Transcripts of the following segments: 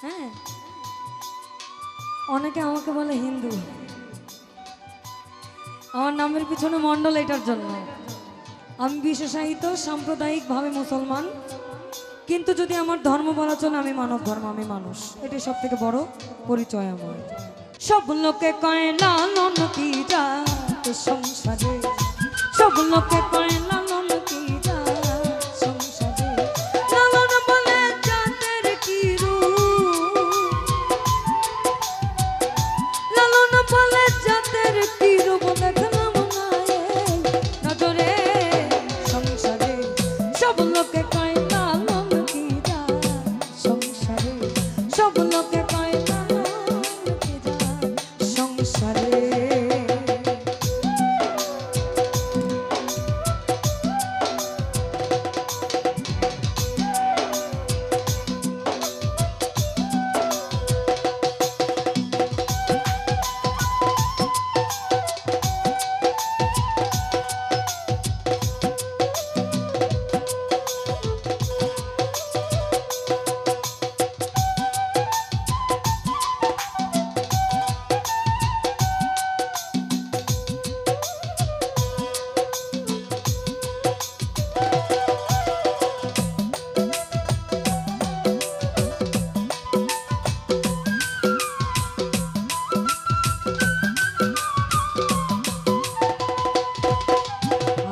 হ্যাঁ, অনেকে আমাকে বলে হিন্দু, আমার নামের পিছনে মণ্ডল, এটার জন্য। আমি বিশেষায়িত সাম্প্রদায়িকভাবে মুসলমান, কিন্তু যদি আমার ধর্ম বলা চলে আমি মানব ধর্ম, আমি মানুষ, এটাই সব থেকে বড় পরিচয় আমার। সব লোকে কয় লালন কি জাত সংসারে, সব লোকে কয় লালন কি জাত সংসারে, লালন বলে জাতের কি রূপ, লালন বলে জাতের কি রূপ, দেখলাম না এই নজরে সংসারে। সব লোকে কয় লালন কি জাত সংসারে, সব লোকে কয় লালন কি জাত সংসারে।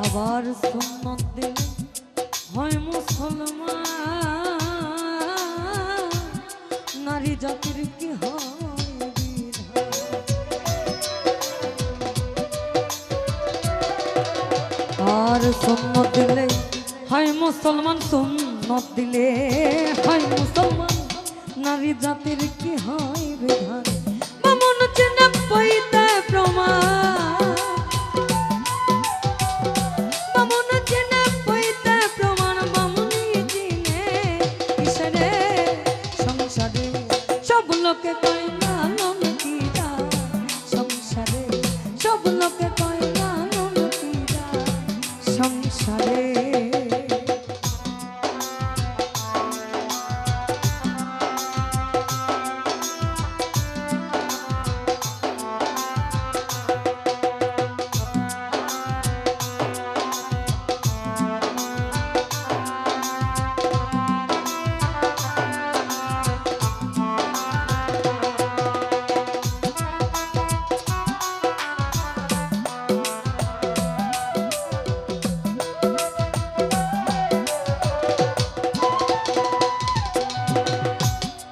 আবার সুন্নত দিলে হয় মুসলমান, নারী জাতির কি হয় বিধান। আর সুন্নত দিলে হয় মুসলমান, সুন্নত দিলে হয় মুসলমান, নারী জাতির কি হয় বিধান। বামন চিনে পইতে প্রমাণ, বামন চিনে পইতে প্রমাণ, বামুনি চিনে কিসেরে সংসারে। সব লোকে কয় লালন কি জাত সংসারে, সব লোকে কয় লালন কি জাত সংসারে।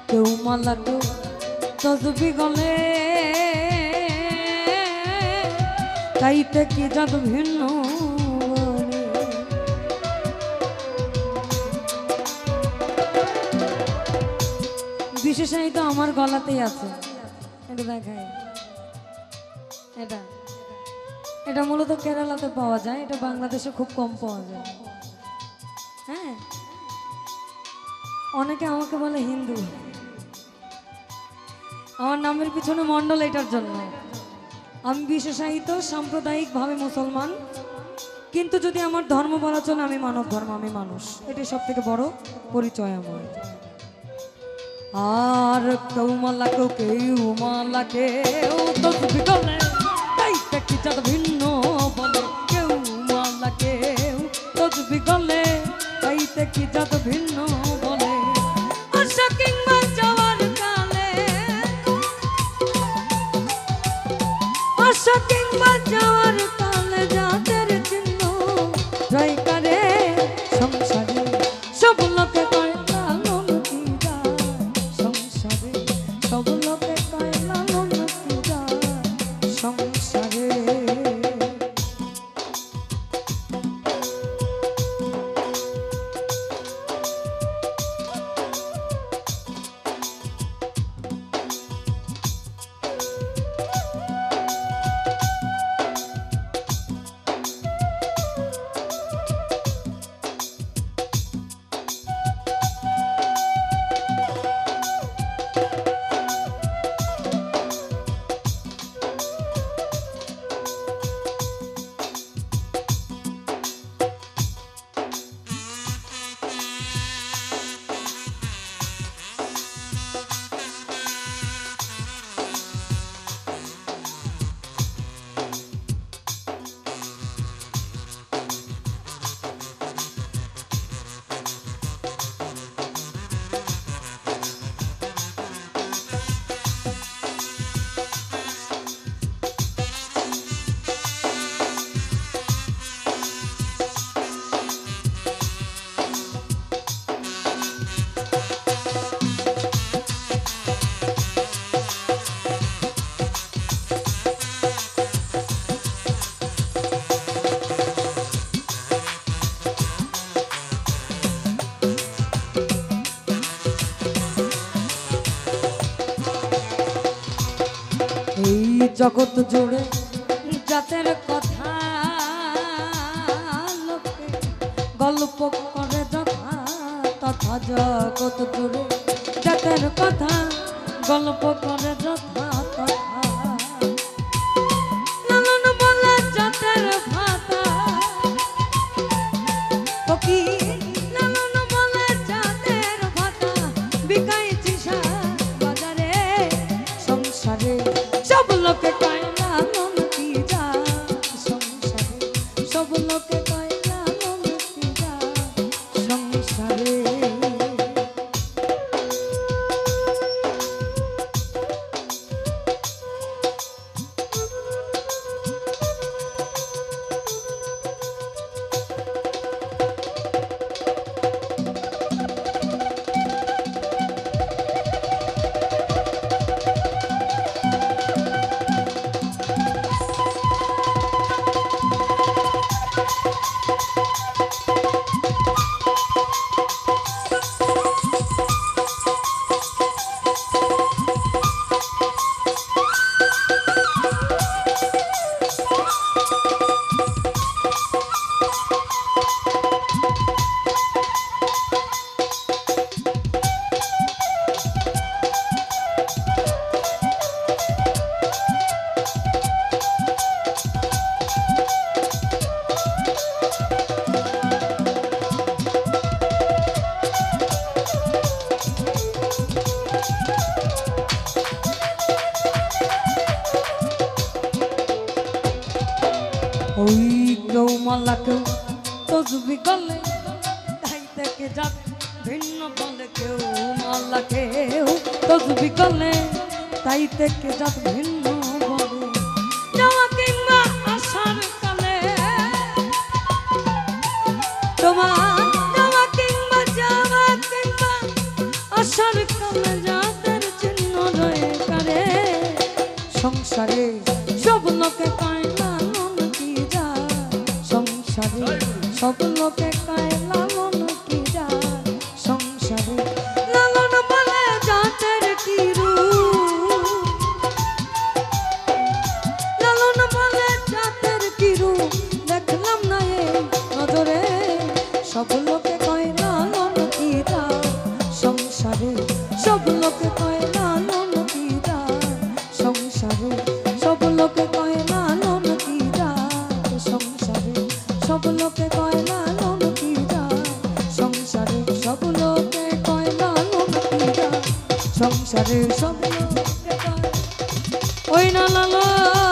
কেউ মালা কেউ তসবি গলে, তাইতে কি জাত ভিন্ন বলে। বিশেষায়িত আমার গলাতেই আছে, এটা দেখায়। এটা এটা মূলত কেরালাতে পাওয়া যায়, এটা বাংলাদেশে খুব কম পাওয়া যায়। হ্যাঁ, অনেকে আমাকে বলে হিন্দু, আমার নামের পিছনে মণ্ডল, এটার জন্য। আমি বিশেষায়িত সাম্প্রদায়িকভাবে মুসলমান, কিন্তু যদি আমার ধর্ম বলা চলে আমি মানব ধর্ম, আমি মানুষ, এটাই সব থেকে বড় পরিচয় আমার। আর কেউ মালা কেউ কেউ মালা কেউ তসবি গলে, তাইতে কি জাত ভিন্ন বলে। কেউ মালা কেউ তসবি গলে, তাইতে কি জাত ভিন্ন বলে। আশা কিংবা যাওয়ার কালে, আশা কিংবা যাওয়ার কালে জাতের চিহ্ন জয়কারে সংসারে। সব লোকে কয় লালন কি জাত সংসারে, সব লোকে কয় লালন কি জাত সংসারে। জগৎ জুড়ে জাতের কথা লোকে গল্প করে যথা তথা জগৎ জুড়ে জাতের কথা গল্প করে যথা তথা লালন বলে জাতের ভাতা কি লালন বলে জাতের ভাতা বিকাইছি বাজারে সংসারে সব লোকে কয় লালন কি যা সংসারে সব লোকে কয় লালন কি যা সংসারে ওই কেউ মালা কেউ তসবি গলে তাই থেকে যাক ভিন্ন বলে কেউ মালা কেউ তসবি গলে তাই থেকে যাক ভিন্ন বলে যাওয়া কিংবা আসার কালে তোমার যাওয়া কিংবা আসার কালে যাদের চিহ্ন রয়ে কারে সংসারে সব লোকে কয় লালন কি যা সংসারে সব লোকে কয় লালন কি যা সংসারে লালন বলে জাতের কি রূপ লালন বলে জাতের কি রূপ দেখলাম না এই নজরে সব লোকে কয় লালন কি যা সংসারে সব লোকে কয় লালন কি যা সংসারে সব লোকে কয় লালন কি যা সংসারে সব লোকে কয় লালন কি যা সংসারে সব লোকে কয় লালন কি যা সংসারে সব লোকে কয় ওই না লালন